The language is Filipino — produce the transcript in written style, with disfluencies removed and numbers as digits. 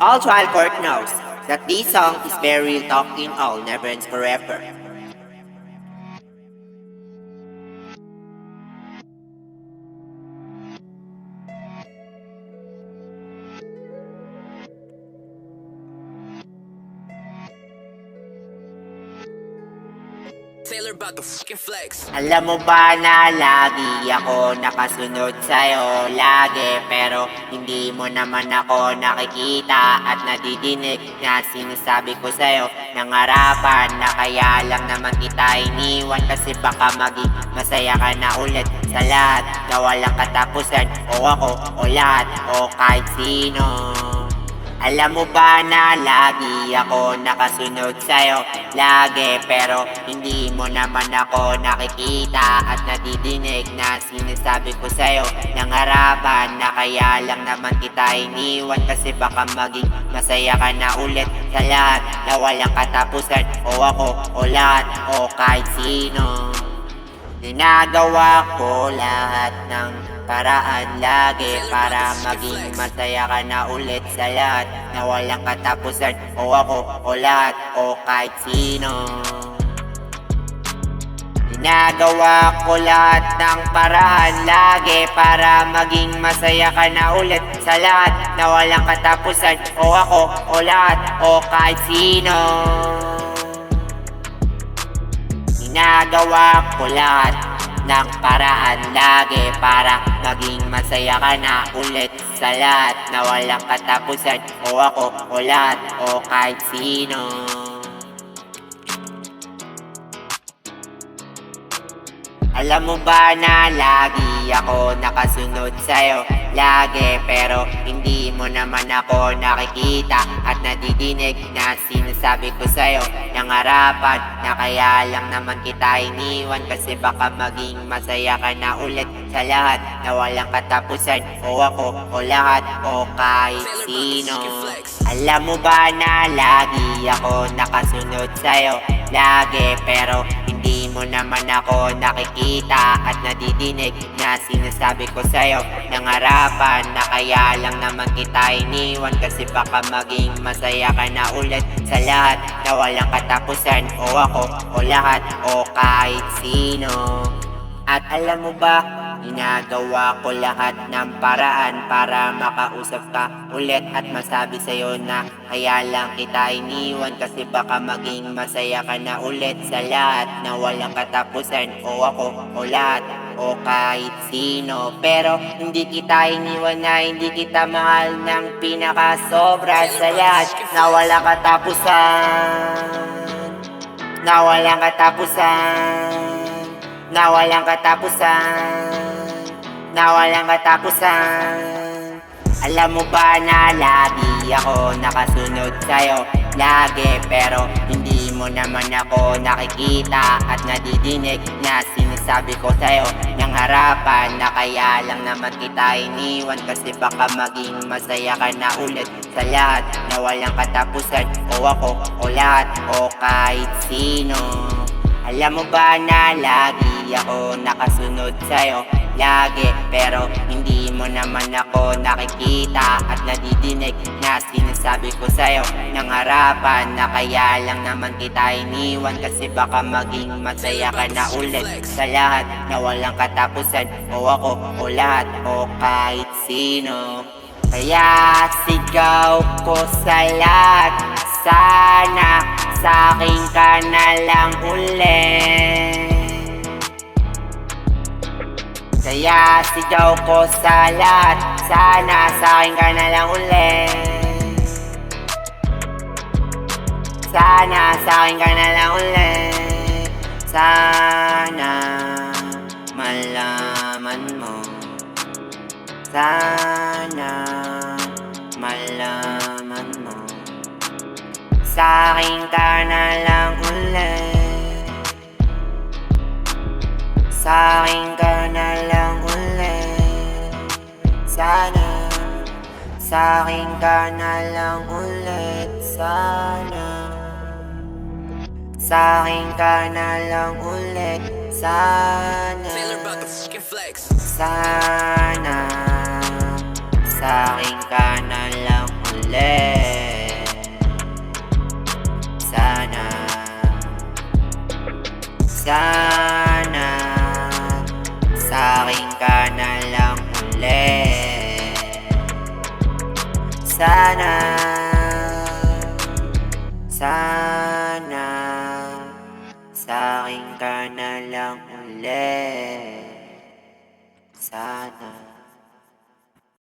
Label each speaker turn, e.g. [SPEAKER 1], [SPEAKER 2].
[SPEAKER 1] All trial court knows that this song is very real talk in all, never ends forever.
[SPEAKER 2] Taylor about the fucking flex.
[SPEAKER 1] Alam mo ba na lagi ako nakasunod sa'yo, lagi, pero hindi mo naman ako nakikita at nadidinig na sinasabi ko sa'yo ng harapan na kaya lang naman kita iniwan kasi baka maging masaya ka na ulit sa lahat na walang katapusan, o ako o lahat o kahit sino. Alam mo ba na lagi ako nakasunod sa'yo, lagi, pero hindi mo naman ako nakikita at nadidinig na sinasabi ko sa'yo ng harapan na kaya lang naman kita iniwan kasi baka maging masaya ka na ulit sa lahat na walang katapusan, o ako o lahat o kahit sino. Ginagawa ko lahat ng paraan lagi para maging masaya ka na ulit sa lahat na walang katapusan, o ako o lahat o kahit sino. Ginagawa ko lahat ng paraan lagi para maging masaya ka na ulit sa lahat na walang katapusan, o ako o lahat o kahit sino. Ginagawa ko lahat ng paraan lagi para maging masaya ka na ulit sa lahat na walang katapusan, o ako o lahat o kahit sino. Alam mo ba na lagi ako nakasunod sa'yo, lagi, pero hindi mo naman ako nakikita at nadidinig na sinasabi ko sa'yo ng harapan na kaya lang naman kita iniwan kasi baka maging masaya ka na ulit sa lahat na walang katapusan, o ako o lahat o kahit sino. Alam mo ba na lagi ako nakasunod sa'yo, lagi, pero hindi mo naman ako nakikita at nadidinig na sinasabi ko sa'yo ng harapan na kaya lang naman kita iniwan kasi baka maging masaya ka na ulit sa lahat na walang katapusan, o ako o lahat o kahit sino. At alam mo ba, ginagawa ko lahat ng paraan para makausap ka ulit at masabi sa'yo na kaya lang kita iniwan kasi baka maging masaya ka na ulit sa lahat na walang katapusan, o ako o lahat o kahit sino. Pero hindi kita iniwan na hindi kita mahal ng pinakasobra sa lahat na walang katapusan, na walang katapusan, na walang katapusan, na walang katapusan. Alam mo ba na lagi ako nakasunod sa'yo, lagi, pero hindi mo naman ako nakikita at nadidinig na sinasabi ko sa'yo ng harapan na kaya lang naman kita iniwan kasi baka maging masaya ka na ulit sa lahat na walang katapusan, o ako o lahat o kahit sino. Alam mo ba na lagi ako nakasunod sa'yo, lagi, pero hindi mo naman ako nakikita at nadidinig na sinasabi ko sa'yo ng harapan na kaya lang naman kita iniwan kasi baka maging masaya ka na ulit sa lahat na walang katapusan, o ako o lahat o kahit sino. Kaya sigaw ko sa lahat, sana sa'kin ka na lang ulit. Kaya sigaw ko sa lahat, sana sa'kin ka na lang ulit. Sana sa'kin ka na lang ulit. Sana malaman mo, sana malaman mo, sa'kin ka na lang ulit. Sa'kin ka na lang ulit. Sana sa'kin ka na lang ulit. Sana sa'kin ka na lang ulit. Sana
[SPEAKER 2] Taylor about the fucking flex.
[SPEAKER 1] sana sa'kin ka na lang ulit. Sana sa'kin ka na lang ulit. Sana sa'kin ka na lang ulit. Sana